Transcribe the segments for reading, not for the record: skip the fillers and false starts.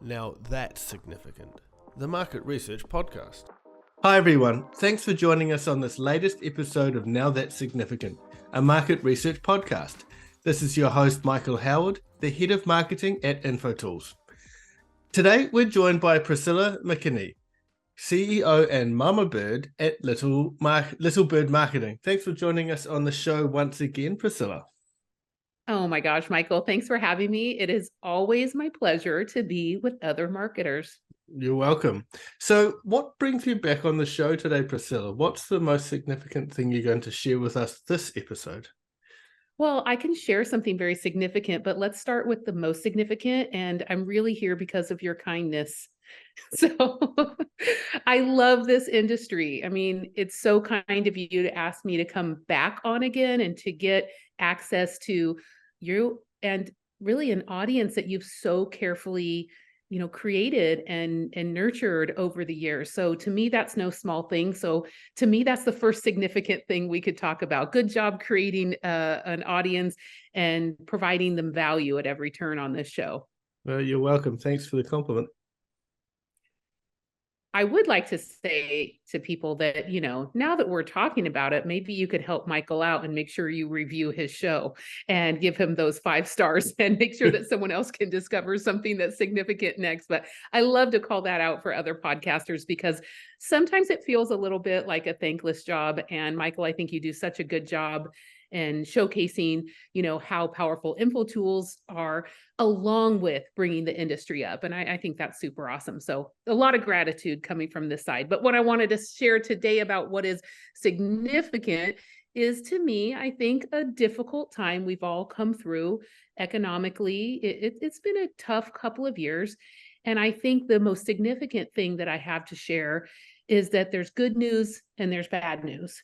Now that's significant. The Market Research Podcast. Hi everyone, thanks for joining us on this latest episode of Now That's Significant, a market research podcast. This is your host Michael Howard, the Head of Marketing at Infotools. Today we're joined by Priscilla McKinney, CEO and Momma Bird at Little Bird Marketing. Thanks for joining us on the show once again, Priscilla. Oh my gosh, Michael, thanks for having me. It is always my pleasure to be with other marketers. You're welcome. So what brings you back on the show today, Priscilla? What's the most significant thing you're going to share with us this episode? Well, I can share something very significant, but let's start with the most significant. And I'm really here because of your kindness. So I love this industry. I mean, it's so kind of you to ask me to come back on again and to get access to you and really an audience that you've so carefully created and nurtured over the years. So to me, that's no small thing. So to me, that's the first significant thing we could talk about. Good job creating an audience and providing them value at every turn on this show. Well, you're welcome. Thanks for the compliment. I would like to say to people that, now that we're talking about it, maybe you could help Michael out and make sure you review his show and give him those 5 stars and make sure that someone else can discover something that's significant next. But I love to call that out for other podcasters because sometimes it feels a little bit like a thankless job. And Michael, I think you do such a good job and showcasing, how powerful Infotools are along with bringing the industry up. And I think that's super awesome. So a lot of gratitude coming from this side. But what I wanted to share today about what is significant is, to me, I think a difficult time we've all come through economically. It's been a tough couple of years. And I think the most significant thing that I have to share is that there's good news and there's bad news.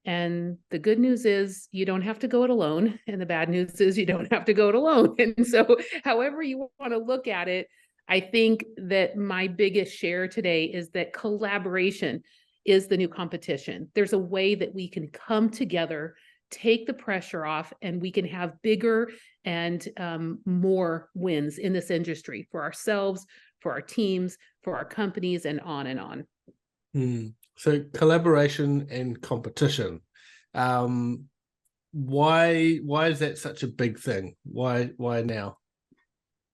And the good news is you don't have to go it alone. And the bad news is you don't have to go it alone. And so however you want to look at it, I think that my biggest share today is that collaboration is the new competition. There's a way that we can come together, take the pressure off, and we can have bigger and more wins in this industry for ourselves, for our teams, for our companies, and on and on. So collaboration and competition. Why is that such a big thing? Why now?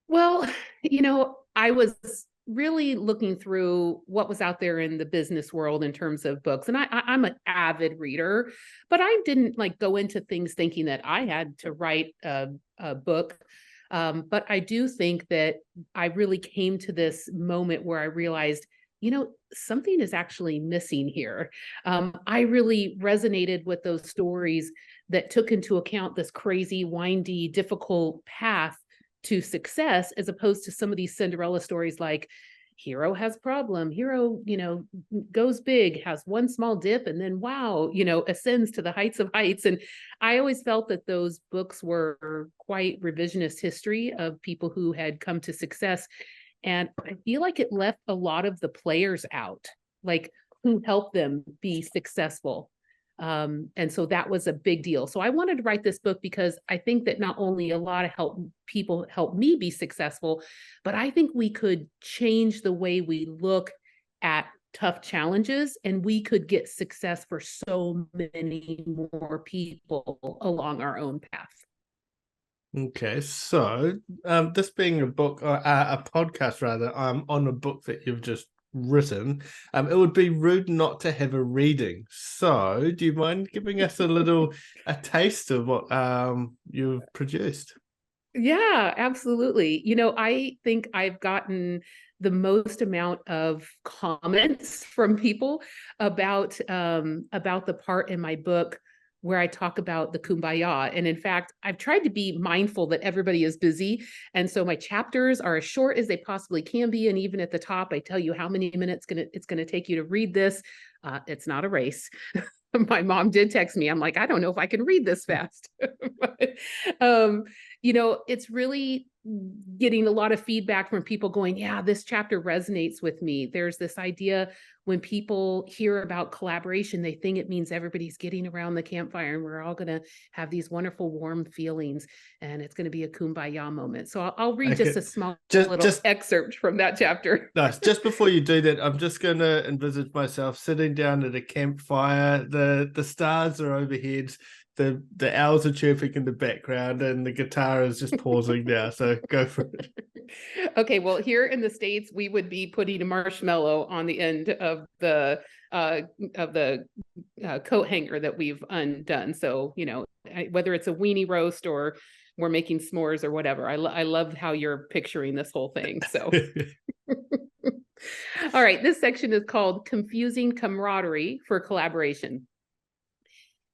Well, I was really looking through what was out there in the business world in terms of books. And I'm an avid reader, but I didn't go into things thinking that I had to write a book. But I do think that I really came to this moment where I realized, something is actually missing here. I really resonated with those stories that took into account this crazy, windy, difficult path to success, as opposed to some of these Cinderella stories like hero has problem, hero, goes big, has one small dip, and then, wow, ascends to the heights of heights. And I always felt that those books were quite revisionist history of people who had come to success. And I feel like it left a lot of the players out, who helped them be successful. And so that was a big deal. So I wanted to write this book because I think that not only a lot of people help me be successful, but I think we could change the way we look at tough challenges, and we could get success for so many more people along our own path. Okay, so this being a book, a podcast rather, on a book that you've just written, it would be rude not to have a reading. So do you mind giving us a taste of what you've produced? Yeah, absolutely. I think I've gotten the most amount of comments from people about the part in my book where I talk about the kumbaya. And in fact, I've tried to be mindful that everybody is busy. And so my chapters are as short as they possibly can be. And even at the top, I tell you how many minutes it's going to take you to read this. It's not a race. My mom did text me. I'm like, I don't know if I can read this fast. But, it's really getting a lot of feedback from people going, yeah, this chapter resonates with me. There's this idea when people hear about collaboration, they think it means everybody's getting around the campfire and we're all going to have these wonderful, warm feelings and it's going to be a kumbaya moment. So I'll read just a small little excerpt from that chapter. Nice. Just before you do that, I'm just going to envisage myself sitting down at a campfire. The stars are overhead. The owls are chirping in the background and the guitar is just pausing now. So go for it. Okay, well, here in the States, we would be putting a marshmallow on the end of the coat hanger that we've undone. So, whether it's a weenie roast or we're making s'mores or whatever, I love how you're picturing this whole thing. So, all right, this section is called Confusing Camaraderie for Collaboration.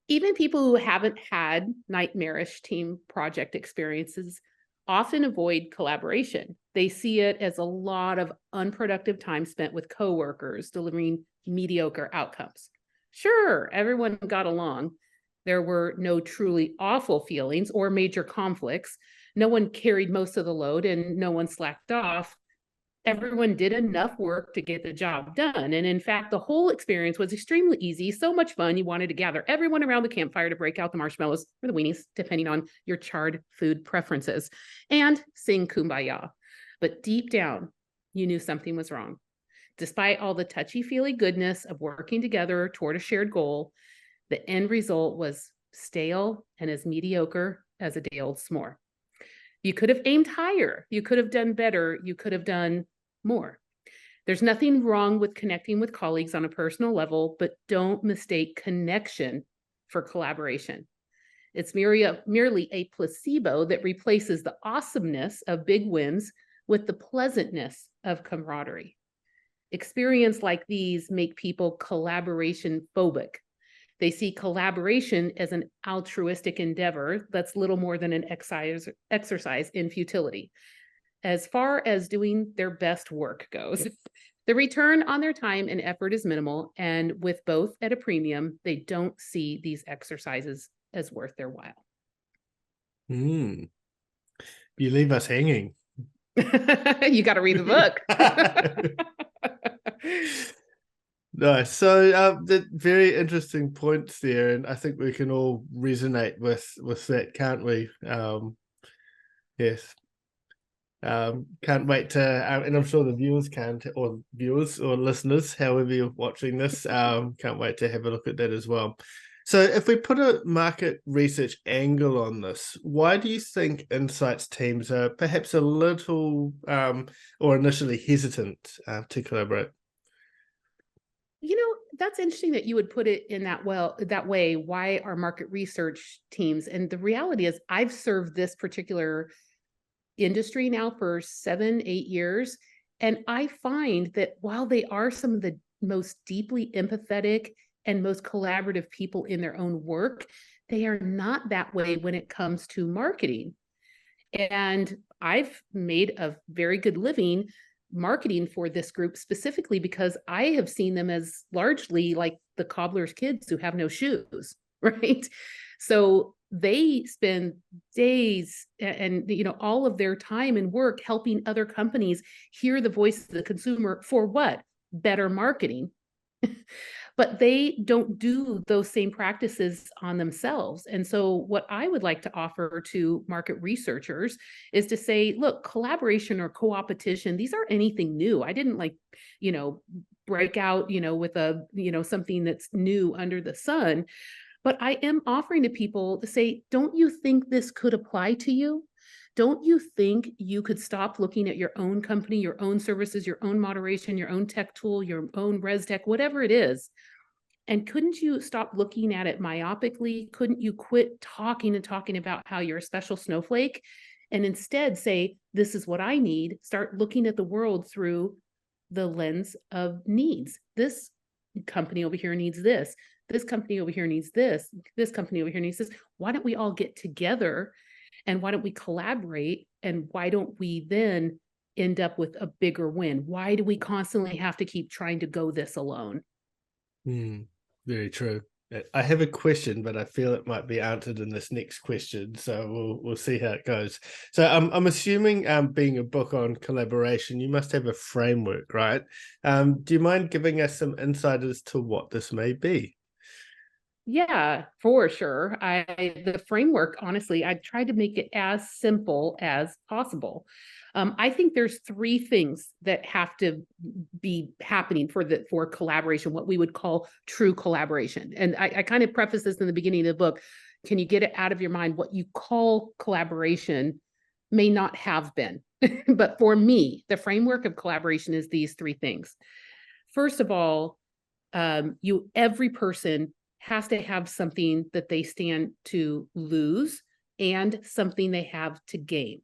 Even people who haven't had nightmarish team project experiences often avoid collaboration. They see it as a lot of unproductive time spent with coworkers delivering mediocre outcomes. Sure, everyone got along. There were no truly awful feelings or major conflicts. No one carried most of the load and no one slacked off. Everyone did enough work to get the job done. And in fact, the whole experience was extremely easy, so much fun. You wanted to gather everyone around the campfire to break out the marshmallows or the weenies, depending on your charred food preferences, and sing Kumbaya. But deep down, you knew something was wrong. Despite all the touchy-feely goodness of working together toward a shared goal, the end result was stale and as mediocre as a day-old s'more. You could have aimed higher. You could have done better. You could have done more. There's nothing wrong with connecting with colleagues on a personal level, but don't mistake connection for collaboration. It's merely a placebo that replaces the awesomeness of big wins with the pleasantness of camaraderie. Experiences like these make people collaboration phobic. They see collaboration as an altruistic endeavor that's little more than an exercise in futility. As far as doing their best work goes, the return on their time and effort is minimal, and with both at a premium, they don't see these exercises as worth their while. You leave us hanging. You got to read the book. Nice. So the very interesting points there, and I think we can all resonate with that, can't we? Yes. Can't wait to, and I'm sure the viewers can't, or viewers or listeners, however you're watching this, can't wait to have a look at that as well. So if we put a market research angle on this, why do you think insights teams are perhaps a little or initially hesitant to collaborate? That's interesting that you would put it in that way. Why are market research teams? And the reality is I've served this particular industry now for 7-8 years. And I find that while they are some of the most deeply empathetic and most collaborative people in their own work, they are not that way when it comes to marketing. And I've made a very good living marketing for this group specifically because I have seen them as largely like the cobbler's kids who have no shoes, right? So they spend days and all of their time and work helping other companies hear the voice of the consumer for what? Better marketing. But they don't do those same practices on themselves. And so what I would like to offer to market researchers is to say, look, collaboration or co-opetition, these aren't anything new. I didn't break out, with something that's new under the sun. But I am offering to people to say, don't you think this could apply to you? Don't you think you could stop looking at your own company, your own services, your own moderation, your own tech tool, your own res tech, whatever it is? And couldn't you stop looking at it myopically? Couldn't you quit talking about how you're a special snowflake and instead say, this is what I need? Start looking at the world through the lens of needs. This company over here needs this. This company over here needs this. This company over here needs this. Why don't we all get together and why don't we collaborate? And why don't we then end up with a bigger win? Why do we constantly have to keep trying to go this alone? Very true. I have a question, but I feel it might be answered in this next question, so we'll see how it goes. So I'm assuming, being a book on collaboration, you must have a framework, right? Do you mind giving us some insight as to what this may be? Yeah, for sure. The framework, honestly, I tried to make it as simple as possible. I think there's three things that have to be happening for collaboration, what we would call true collaboration. And I kind of preface this in the beginning of the book. Can you get it out of your mind? What you call collaboration may not have been. But for me, the framework of collaboration is these three things. First of all, every person has to have something that they stand to lose and something they have to gain.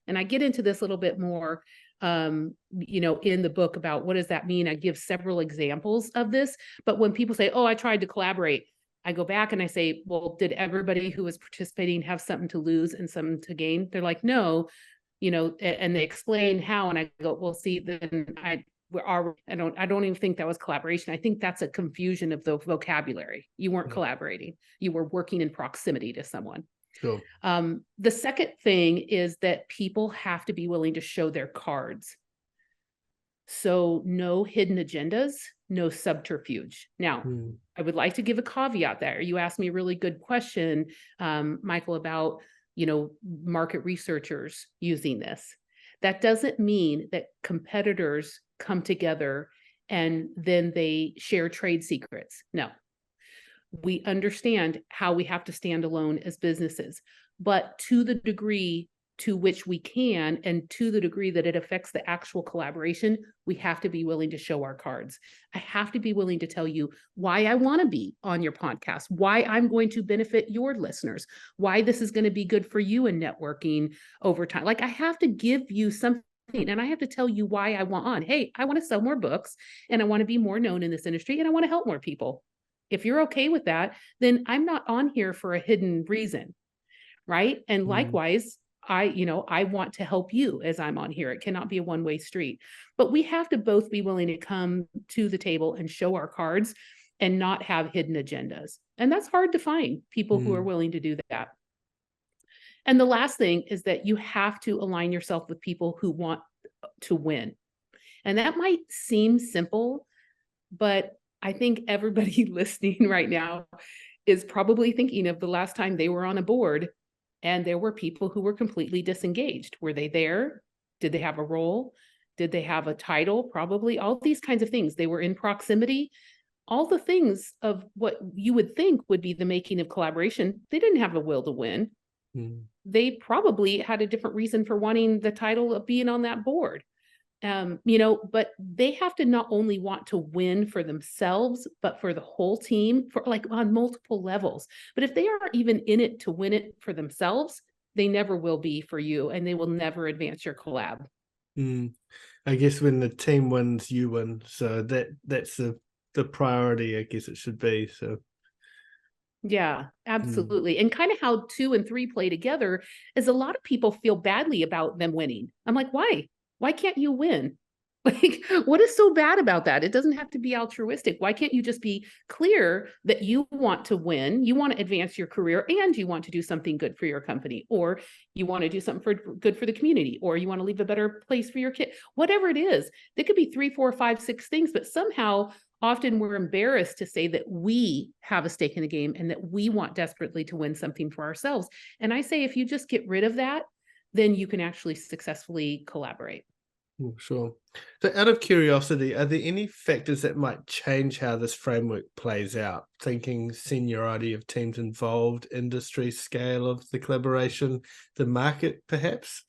And I get into this a little bit more, in the book about what does that mean? I give several examples of this. But when people say, oh, I tried to collaborate, I go back and I say, well, did everybody who was participating have something to lose and something to gain? They're like, no, and they explain how, and I go, well, see, then I don't even think that was collaboration. I think that's a confusion of the vocabulary. You weren't collaborating. You were working in proximity to someone. Sure. The second thing is that people have to be willing to show their cards. So no hidden agendas, no subterfuge. Now, I would like to give a caveat there. You asked me a really good question, Michael, about, market researchers using this. That doesn't mean that competitors come together and then they share trade secrets. No, we understand how we have to stand alone as businesses, but to the degree to which we can, and to the degree that it affects the actual collaboration, we have to be willing to show our cards. I have to be willing to tell you why I want to be on your podcast, why I'm going to benefit your listeners, why this is going to be good for you in networking over time. Like, I have to give you something, and I have to tell you why I want on. Hey, I want to sell more books, and I want to be more known in this industry, and I want to help more people. If you're okay with that, then I'm not on here for a hidden reason, right? And likewise, I want to help you as I'm on here. It cannot be a one-way street, but we have to both be willing to come to the table and show our cards and not have hidden agendas. And that's hard to find people who are willing to do that. And the last thing is that you have to align yourself with people who want to win. And that might seem simple, but I think everybody listening right now is probably thinking of the last time they were on a board and there were people who were completely disengaged. Were they there? Did they have a role? Did they have a title? Probably all these kinds of things. They were in proximity. All the things of what you would think would be the making of collaboration. They didn't have a will to win. They probably had a different reason for wanting the title of being on that board. But they have to not only want to win for themselves, but for the whole team, for like on multiple levels. But if they aren't even in it to win it for themselves, they never will be for you, and they will never advance your collab. I guess when the team wins, you win. So that's the priority, I guess it should be. So yeah, absolutely. And kind of how 2 and 3 play together is a lot of people feel badly about them winning. I'm like, why? Why can't you win? Like, what is so bad about that? It doesn't have to be altruistic. Why can't you just be clear that you want to win, you want to advance your career, and you want to do something good for your company, or you want to do something good for the community, or you want to leave a better place for your kid, whatever it is. There could be 3, 4, 5, 6 things, but somehow often we're embarrassed to say that we have a stake in the game and that we want desperately to win something for ourselves. And I say, if you just get rid of that, then you can actually successfully collaborate. Sure. So out of curiosity, are there any factors that might change how this framework plays out? Thinking seniority of teams involved, industry scale of the collaboration, the market perhaps?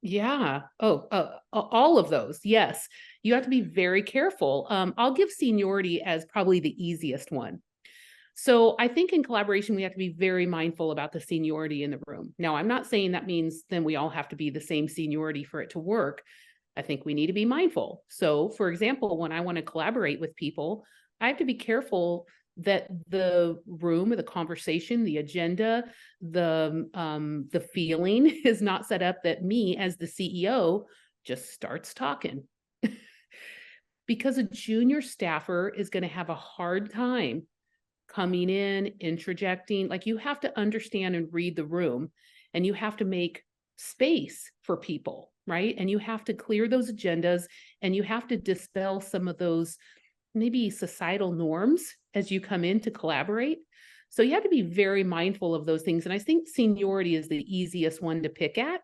Yeah. All of those. Yes. You have to be very careful. I'll give seniority as probably the easiest one. So I think in collaboration, we have to be very mindful about the seniority in the room. Now, I'm not saying that means then we all have to be the same seniority for it to work. I think we need to be mindful. So for example, when I want to collaborate with people, I have to be careful that the room or the conversation, the agenda, the feeling is not set up that me as the CEO just starts talking. Because a junior staffer is going to have a hard time coming in, interjecting. Like, you have to understand and read the room, and you have to make space for people, right? And you have to clear those agendas, and you have to dispel some of those maybe societal norms as you come in to collaborate. So you have to be very mindful of those things. And I think seniority is the easiest one to pick at.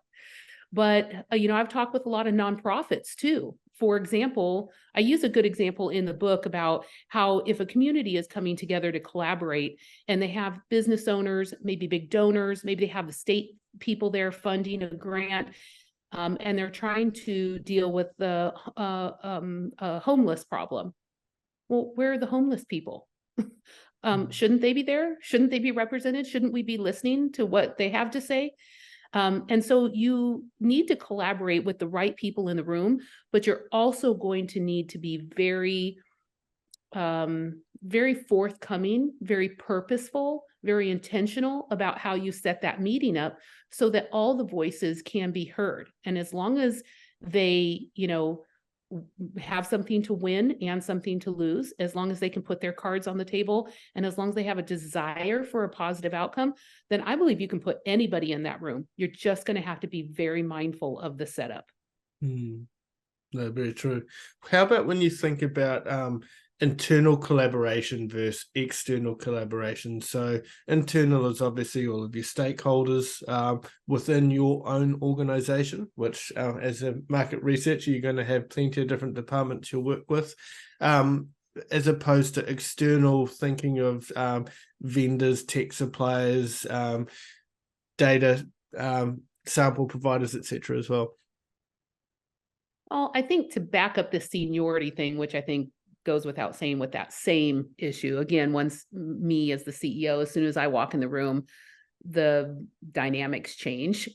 But, I've talked with a lot of nonprofits too. For example, I use a good example in the book about how if a community is coming together to collaborate and they have business owners, maybe big donors, maybe they have the state people there funding a grant, and they're trying to deal with the homeless problem. Well, where are the homeless people? Shouldn't they be there? Shouldn't they be represented? Shouldn't we be listening to what they have to say? And so you need to collaborate with the right people in the room, but you're also going to need to be very, very forthcoming, very purposeful, very intentional about how you set that meeting up so that all the voices can be heard. And as long as they, have something to win and something to lose, as long as they can put their cards on the table, and as long as they have a desire for a positive outcome, then I believe you can put anybody in that room. You're just going to have to be very mindful of the setup. No, very true. How about when you think about internal collaboration versus external collaboration? So internal is obviously all of your stakeholders within your own organization, which as a market researcher, you're going to have plenty of different departments you'll work with, as opposed to external thinking of vendors, tech suppliers, data sample providers, etc. as well. Well, I think to back up the seniority thing, which I think goes without saying with that same issue, again, once me as the CEO, as soon as I walk in the room, the dynamics change.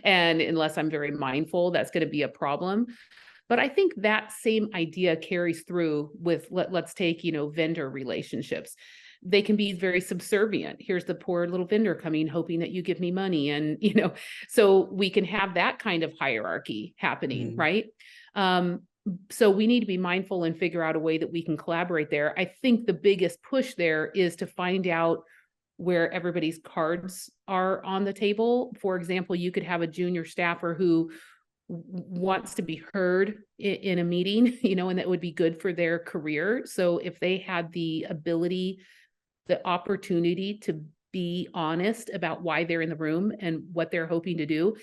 And unless I'm very mindful, that's going to be a problem. But I think that same idea carries through with, let's take, vendor relationships. They can be very subservient. Here's the poor little vendor coming, hoping that you give me money. And, so we can have that kind of hierarchy happening, right? So we need to be mindful and figure out a way that we can collaborate there. I think the biggest push there is to find out where everybody's cards are on the table. For example, you could have a junior staffer who wants to be heard in a meeting, and that would be good for their career. So if they had the ability, the opportunity to be honest about why they're in the room and what they're hoping to do,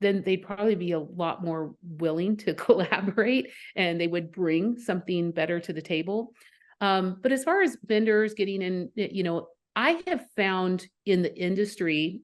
then they'd probably be a lot more willing to collaborate, and they would bring something better to the table. But as far as vendors getting in, I have found in the industry,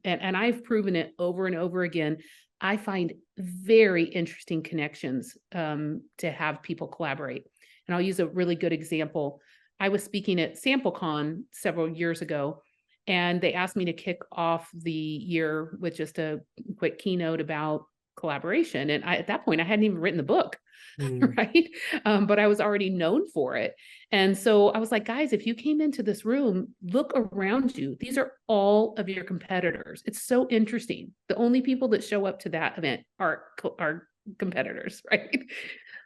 and I've proven it over and over again, I find very interesting connections to have people collaborate. And I'll use a really good example. I was speaking at SampleCon several years ago, and they asked me to kick off the year with just a quick keynote about collaboration. And at that point, I hadn't even written the book, right? But I was already known for it. And so I was like, guys, if you came into this room, look around you. These are all of your competitors. It's so interesting. The only people that show up to that event are competitors, right?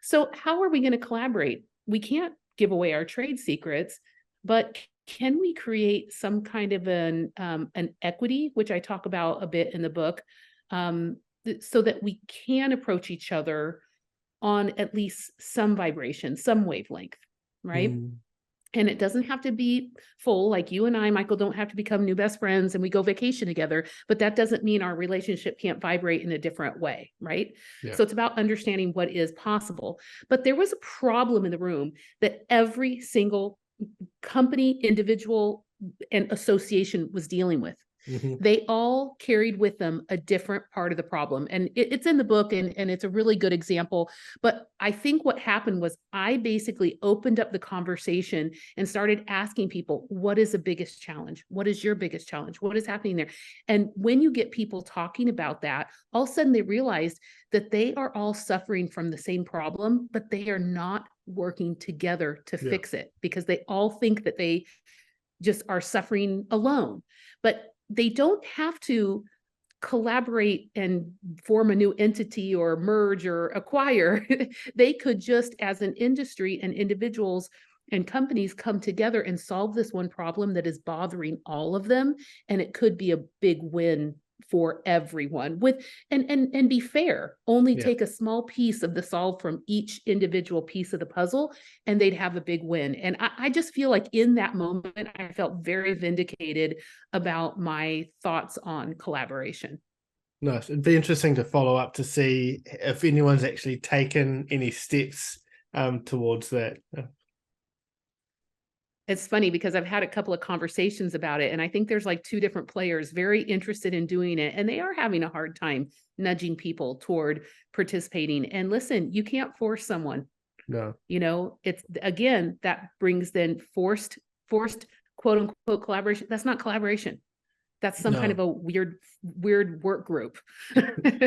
So how are we going to collaborate? We can't give away our trade secrets, but can we create some kind of an equity, which I talk about a bit in the book, so that we can approach each other on at least some vibration, some wavelength, right? And it doesn't have to be full, like you and I, Michael, don't have to become new best friends and we go vacation together, but that doesn't mean our relationship can't vibrate in a different way, right? Yeah. So it's about understanding what is possible. But there was a problem in the room that every single company, individual, and association was dealing with. They all carried with them a different part of the problem. And it's in the book, and it's a really good example. But I think what happened was I basically opened up the conversation and started asking people, what is the biggest challenge? What is your biggest challenge? What is happening there? And when you get people talking about that, all of a sudden they realized that they are all suffering from the same problem, but they are not working together to fix it, because they all think that they just are suffering alone. But they don't have to collaborate and form a new entity or merge or acquire. They could just, as an industry and individuals, and companies come together and solve this one problem that is bothering all of them. And it could be a big win for everyone with, and be fair, only take a small piece of the solve from each individual piece of the puzzle, and they'd have a big win. And I just feel like in that moment, I felt very vindicated about my thoughts on collaboration. Nice. It'd be interesting to follow up to see if anyone's actually taken any steps towards that. It's funny because I've had a couple of conversations about it, and I think there's like two different players very interested in doing it, and they are having a hard time nudging people toward participating. And listen, you can't force someone. No. You know, it's, again, that brings then forced quote unquote collaboration. That's not collaboration. That's some kind of a weird work group,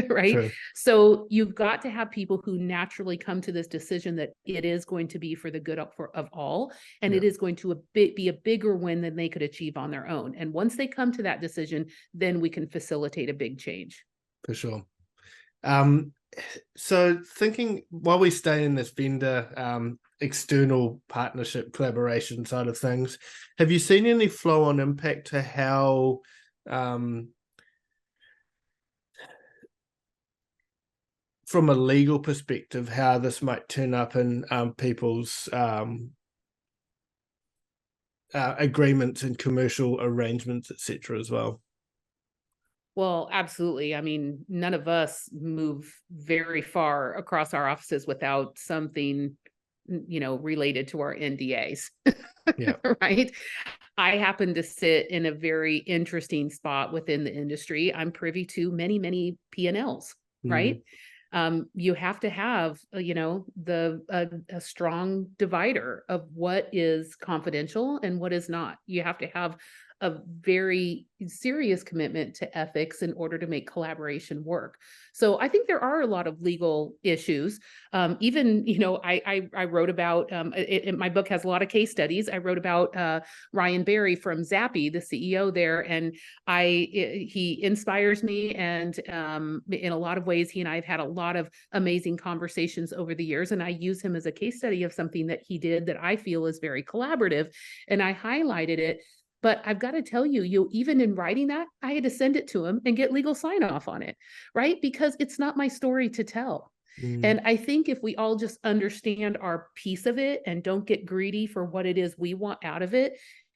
right? True. So you've got to have people who naturally come to this decision that it is going to be for the good of all, and it is going to be a bigger win than they could achieve on their own. And once they come to that decision, then we can facilitate a big change. For sure. So thinking, while we stay in this vendor external partnership collaboration side of things, have you seen any flow-on impact to how from a legal perspective, how this might turn up in people's agreements and commercial arrangements, etc. as well? Well, absolutely. I mean, none of us move very far across our offices without something, you know, related to our NDAs, right? I happen to sit in a very interesting spot within the industry. I'm privy to many, many P&Ls, right? You have to have, you know, a strong divider of what is confidential and what is not. You have to have a very serious commitment to ethics in order to make collaboration work. So I think there are a lot of legal issues. Even, you know, I wrote about, my book has a lot of case studies. I wrote about Ryan Barry from Zappy, the CEO there, and he inspires me. And in a lot of ways, he and I have had a lot of amazing conversations over the years. And I use him as a case study of something that he did that I feel is very collaborative. And I highlighted it. But I've got to tell you, even in writing that, I had to send it to him and get legal sign off on it, right? Because it's not my story to tell. And I think if we all just understand our piece of it and don't get greedy for what it is we want out of it,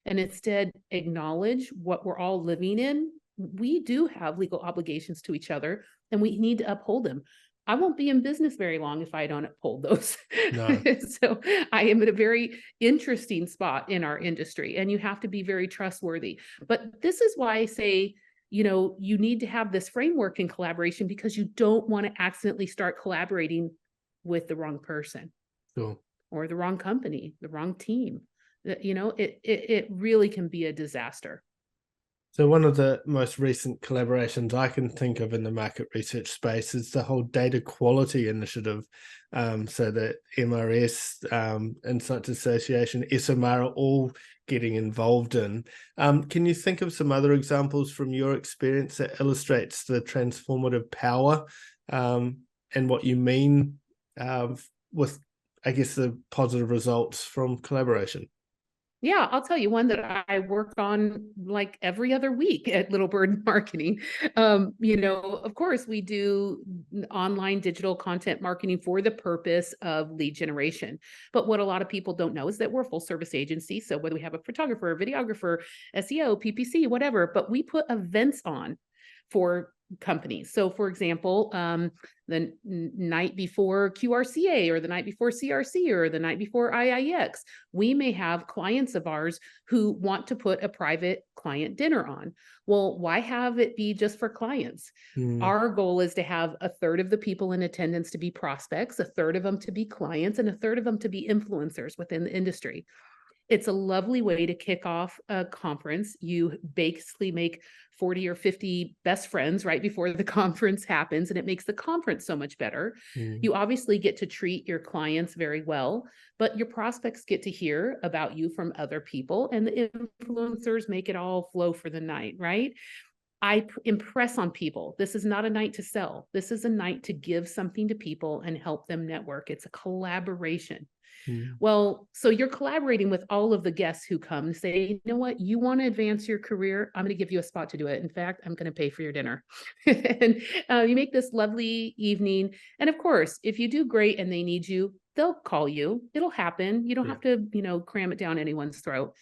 and instead acknowledge what we're all living in, we do have legal obligations to each other and we need to uphold them. I won't be in business very long if I don't uphold those. No. So I am at a very interesting spot in our industry, and you have to be very trustworthy. But this is why I say, you know, you need to have this framework in collaboration, because you don't want to accidentally start collaborating with the wrong person or the wrong company, the wrong team. You know, it really can be a disaster. So one of the most recent collaborations I can think of in the market research space is the whole data quality initiative. So that MRS, Insights Association, SMR are all getting involved in. Can you think of some other examples from your experience that illustrates the transformative power and what you mean with, I guess, the positive results from collaboration? Yeah, I'll tell you one that I work on like every other week at Little Bird Marketing. You know, of course, we do online digital content marketing for the purpose of lead generation. But what a lot of people don't know is that we're a full service agency. So whether we have a photographer, videographer, SEO, PPC, whatever, but we put events on for companies. So for example, the night before QRCA or the night before CRC or the night before IIX, we may have clients of ours who want to put a private client dinner on. Well, why have it be just for clients? Our goal is to have a third of the people in attendance to be prospects, a third of them to be clients, and a third of them to be influencers within the industry. It's a lovely way to kick off a conference. You basically make 40 or 50 best friends right before the conference happens, and it makes the conference so much better. You obviously get to treat your clients very well, but your prospects get to hear about you from other people, and the influencers make it all flow for the night, right? impress on people. This is not a night to sell. This is a night to give something to people and help them network. It's a collaboration. Well, so you're collaborating with all of the guests who come and say, you know what, you want to advance your career? I'm going to give you a spot to do it. In fact, I'm going to pay for your dinner. And you make this lovely evening. And of course, if you do great and they need you, they'll call you. It'll happen. You don't have to, cram it down anyone's throat.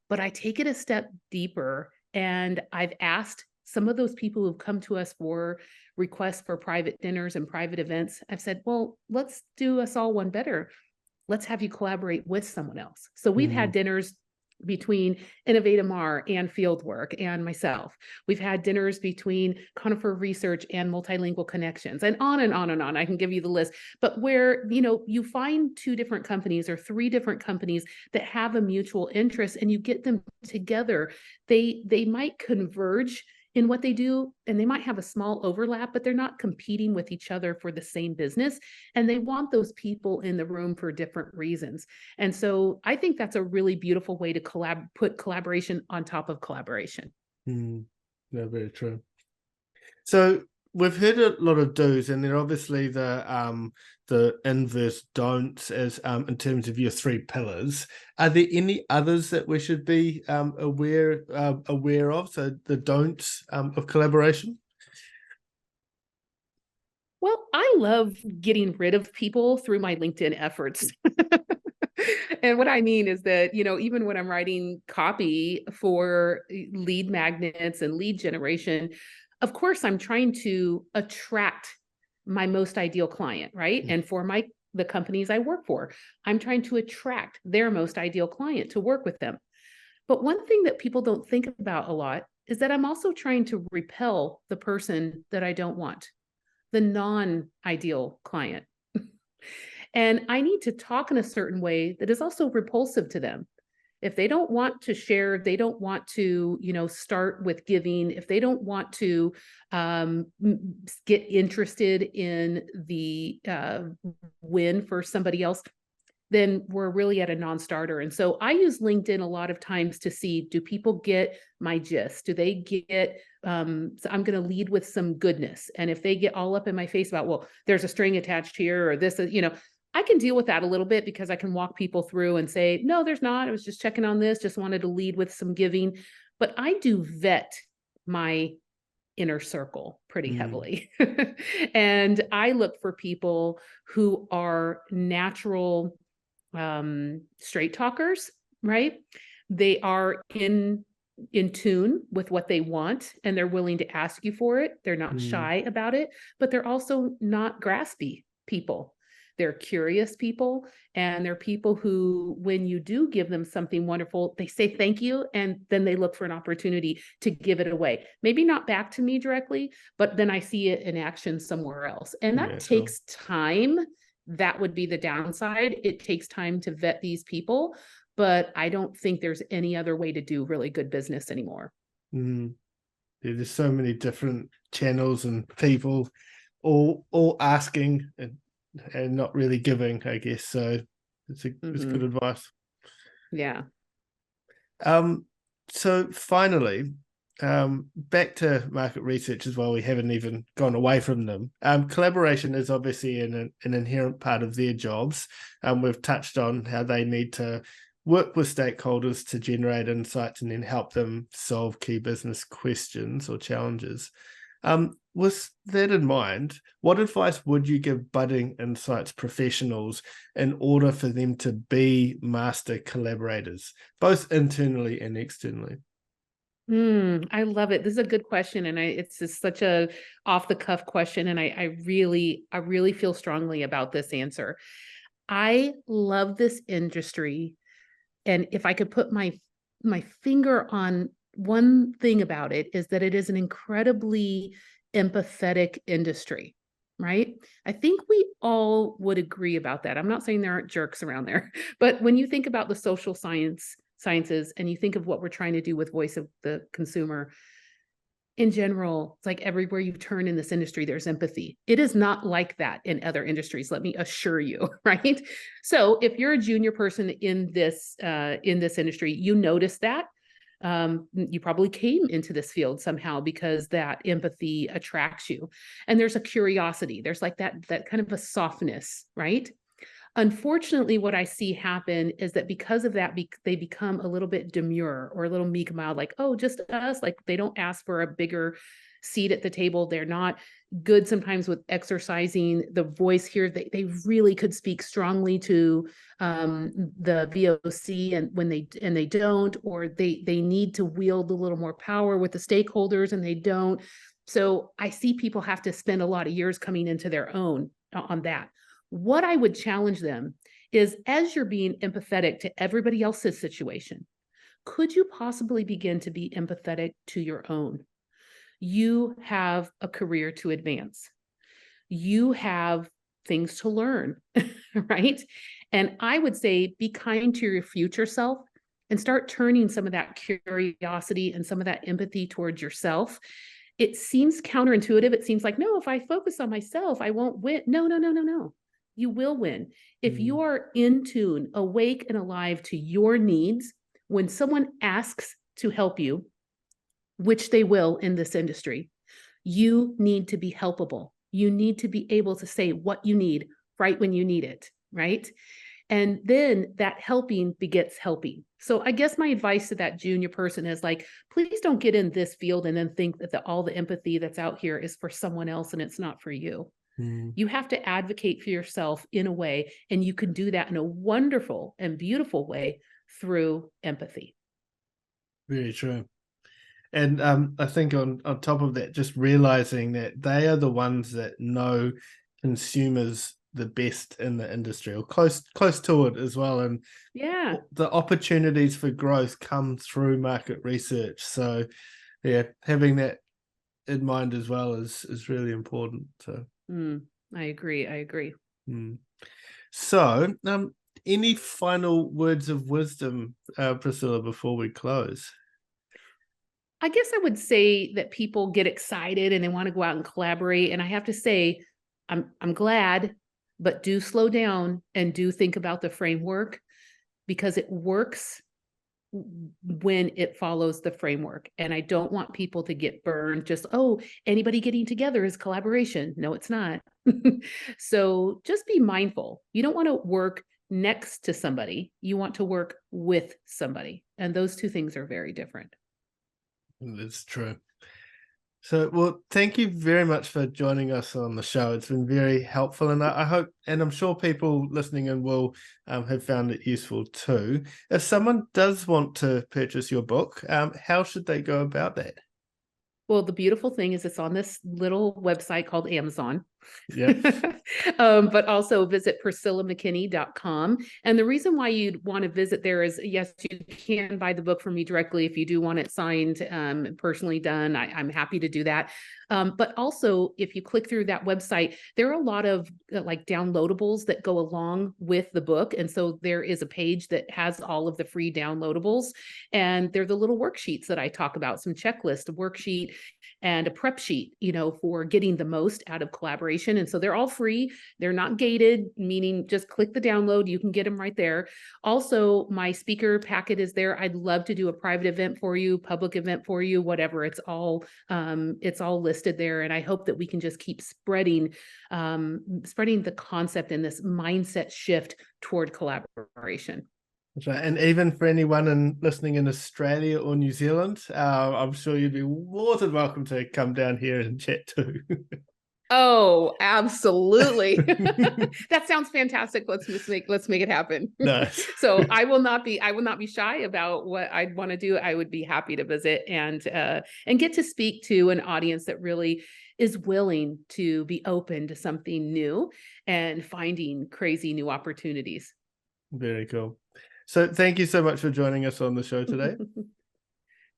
But I take it a step deeper. And I've asked some of those people who've come to us for requests for private dinners and private events. I've said, well, let's do us all one better. Let's have you collaborate with someone else. So we've had dinners between Innovatimar and Fieldwork and myself. We've had dinners between Conifer Research and Multilingual Connections, and on and on and on. I can give you the list, but where, you find 2 different companies or 3 different companies that have a mutual interest and you get them together, they might converge in what they do, and they might have a small overlap, but they're not competing with each other for the same business. And they want those people in the room for different reasons. And so I think that's a really beautiful way to put collaboration on top of collaboration. No, very true. So we've heard a lot of do's, and then obviously the inverse don'ts as in terms of your 3 pillars. Are there any others that we should be aware of? So the don'ts of collaboration. Well, I love getting rid of people through my LinkedIn efforts. And what I mean is that, even when I'm writing copy for lead magnets and lead generation, of course, I'm trying to attract my most ideal client, right? And for the companies I work for, I'm trying to attract their most ideal client to work with them. But one thing that people don't think about a lot is that I'm also trying to repel the person that I don't want, the non-ideal client. And I need to talk in a certain way that is also repulsive to them. If they don't want to share, if they don't want to, start with giving, if they don't want to get interested in the win for somebody else, then we're really at a non-starter. And so I use LinkedIn a lot of times to see, do people get my gist? Do they get, so I'm going to lead with some goodness. And if they get all up in my face about, well, there's a string attached here, or this, I can deal with that a little bit because I can walk people through and say, no, there's not. I was just checking on this, just wanted to lead with some giving. But I do vet my inner circle pretty heavily. And I look for people who are natural straight talkers, right? They are in tune with what they want, and they're willing to ask you for it. They're not shy about it, but they're also not graspy people. They're curious people, and they're people who, when you do give them something wonderful, they say thank you, and then they look for an opportunity to give it away. Maybe not back to me directly, but then I see it in action somewhere else. And that takes time. That would be the downside. It takes time to vet these people, but I don't think there's any other way to do really good business anymore. There's so many different channels and people all asking and not really giving, I guess. So it's good advice. Yeah. So finally, back to market research as well. We haven't even gone away from them. Collaboration is obviously an inherent part of their jobs. We've touched on how they need to work with stakeholders to generate insights and then help them solve key business questions or challenges. With that in mind, what advice would you give budding insights professionals in order for them to be master collaborators, both internally and externally? I love it. This is a good question. And it's just such a off the cuff question. And I really feel strongly about this answer. I love this industry. And if I could put my finger on one thing about it, is that it is an incredibly empathetic industry, right? I think we all would agree about that. I'm not saying there aren't jerks around there, but when you think about the social sciences and you think of what we're trying to do with voice of the consumer, in general, it's like everywhere you turn in this industry, there's empathy. It is not like that in other industries, let me assure you, right? So if you're a junior person in this industry, you notice that. You probably came into this field somehow because that empathy attracts you. And there's a curiosity. There's like that kind of a softness, right? Unfortunately, what I see happen is that because of that, they become a little bit demure or a little meek mild, like, oh, just us. Like they don't ask for a bigger seat at the table. They're not good sometimes with exercising the voice here. They really could speak strongly to the VOC, and when they don't, or they need to wield a little more power with the stakeholders and they don't. So I see people have to spend a lot of years coming into their own on that. What I would challenge them is, as you're being empathetic to everybody else's situation, could you possibly begin to be empathetic to your own? You have a career to advance. You have things to learn, right? And I would say be kind to your future self and start turning some of that curiosity and some of that empathy towards yourself. It seems counterintuitive. It seems like, no, if I focus on myself, I won't win. No. You will win. If you are in tune, awake and alive to your needs, when someone asks to help you, which they will in this industry, you need to be helpable. You need to be able to say what you need right when you need it, right? And then that helping begets helping. So I guess my advice to that junior person is like, please don't get in this field and then think that all the empathy that's out here is for someone else and it's not for you. You have to advocate for yourself in a way, and you can do that in a wonderful and beautiful way through empathy. Very true. And I think on top of that, just realizing that they are the ones that know consumers the best in the industry, or close to it as well. And yeah, the opportunities for growth come through market research. So yeah, having that in mind as well is really important. So I agree. So any final words of wisdom, Priscilla, before we close? I guess I would say that people get excited and they want to go out and collaborate. And I have to say, I'm glad, but do slow down and do think about the framework, because it works when it follows the framework. And I don't want people to get burned just, oh, anybody getting together is collaboration. No, it's not. So just be mindful. You don't want to work next to somebody. You want to work with somebody. And those two things are very different. That's true. So, well, thank you very much for joining us on the show. It's been very helpful, and I hope, and I'm sure people listening in will have found it useful too. If someone does want to purchase your book, how should they go about that? Well, the beautiful thing is it's on this little website called Amazon. Yeah. But also visit PriscillaMcKinney.com. And the reason why you'd want to visit there is, yes, you can buy the book from me directly if you do want it signed, personally done. I'm happy to do that. But also, if you click through that website, there are a lot of like downloadables that go along with the book. And so there is a page that has all of the free downloadables. And they're the little worksheets that I talk about, some checklist, a worksheet, and a prep sheet, for getting the most out of collaboration. And so they're all free. They're not gated, meaning just click the download. You can get them right there. Also, my speaker packet is there. I'd love to do a private event for you, public event for you, whatever. It's all listed there. And I hope that we can just keep spreading the concept and this mindset shift toward collaboration. That's right. And even for anyone listening in Australia or New Zealand, I'm sure you'd be more than welcome to come down here and chat too. Oh, absolutely. That sounds fantastic. Let's make it happen. Nice. So I will not be shy about what I'd want to do. I would be happy to visit and get to speak to an audience that really is willing to be open to something new and finding crazy new opportunities. Very cool. So thank you so much for joining us on the show today.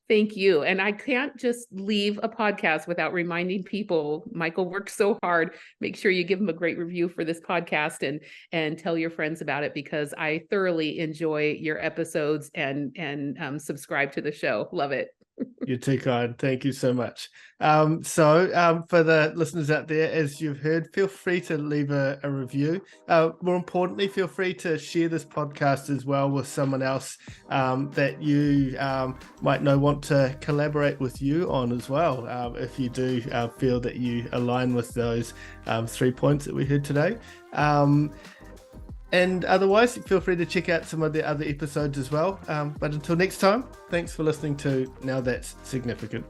Thank you. And I can't just leave a podcast without reminding people, Michael works so hard. Make sure you give him a great review for this podcast and tell your friends about it, because I thoroughly enjoy your episodes and subscribe to the show. Love it. You're too kind. Thank you so much. For the listeners out there, as you've heard, feel free to leave a review. More importantly, feel free to share this podcast as well with someone else that you might want to collaborate with you on as well, if you do feel that you align with those 3 points that we heard today. And otherwise, feel free to check out some of the other episodes as well. But until next time, thanks for listening to Now That's Significant.